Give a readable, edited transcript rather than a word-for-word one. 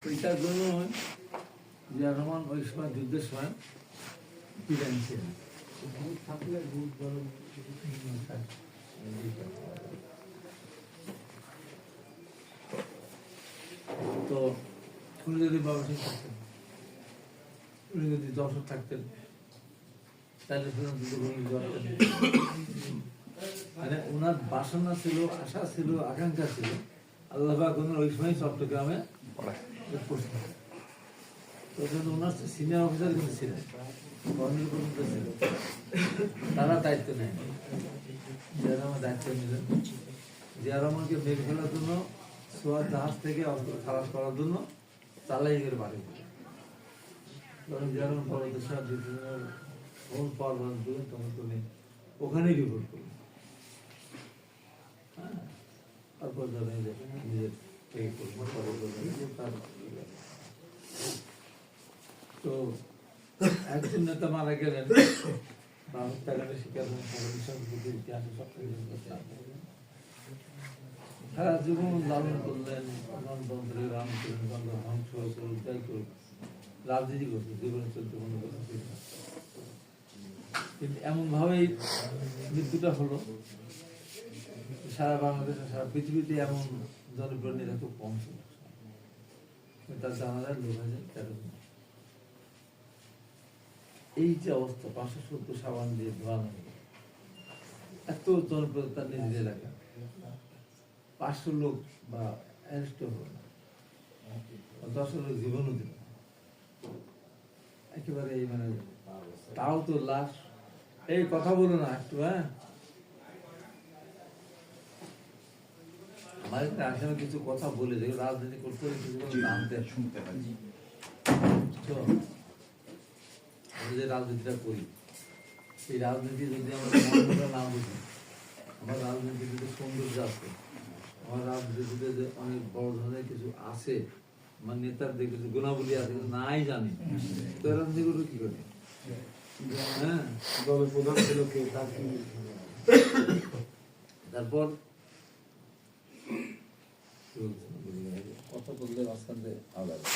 এটার জন্য জিয়া রহমান ওই সময় যুদ্ধের সময় পিরান ছিলেন। তো উনি যদি ব্যবসায়ী থাকতেন, উনি যদি দর্শক থাকতেন, তাহলে মানে ওনার বাসনা ছিল, আশা ছিল, আকাঙ্ক্ষা ছিল আল্লাহ পাক ওই সময় চট্টগ্রামে ওনার সিনিয়র অফিসার কিন্তু ছিলেন, কর্নেল পর্যন্ত ছিল, তারা দায়িত্ব নেয়। জিয়া রহমান দায়িত্ব নিলেন, জিয়া রহমানকে মেরে ফেলার জন্য সোয়ার জাহাজ থেকে অস্ত্র খালাস করার জন্য চালাই করে বাড়ি তখন জিয়া রহমান পরবর্তী পারবেন তখন তুমি ওখানেই রিপোর্ট করবেন। তারপর ধরেন নিজের তো একজন নেতা মারা গেলেন, হত্যাকাণ্ডের শিকার ইতিহাসে সারা জীবন লালন করলেন, গণতন্ত্রের রামচন্দ্র ধ্বংস উদ্ধার করে রাজনীতি করছে জীবনে 14-15 বছর। কিন্তু এমন ভাবেই মৃত্যুটা হলো, সারা বাংলাদেশে সারা পৃথিবীতে এমন জনপ্রিয় নেতা খুব কম ছিল। তার জানা যায় 2013 জন। এই যে অবস্থা 570 সাবান দিয়ে ধোয়ানো, এত জনপ্রিয়তা নিজের এলাকা 500 লোক বা অ্যারেস্ট হলো না, 10 লোক জীবনও দিল একেবারে। এই মানে তাও তো লাশ। এই কথা বলো না একটু, হ্যাঁ আমার আসলে কিছু কথা বলে যে রাজনীতি করতে হলে কিছু জানতে শুনতে পারি। আমি যে রাজনীতিটা করি, সেই রাজনীতি যদি আমরা না বুঝি, আমার রাজনীতিতে সৌন্দর্য আছে, আমার রাজনীতিতে যে অনেক বড় ধরনের কিছু আছে, আমার নেতাদের কিছু গুণাবলী আছে নাই জানি, তো রাজনীতি করবো কি করে? হ্যাঁ, দলের প্রধান ছিল কে, তারপর কথা বললে মাঝখান দিয়ে আলাদা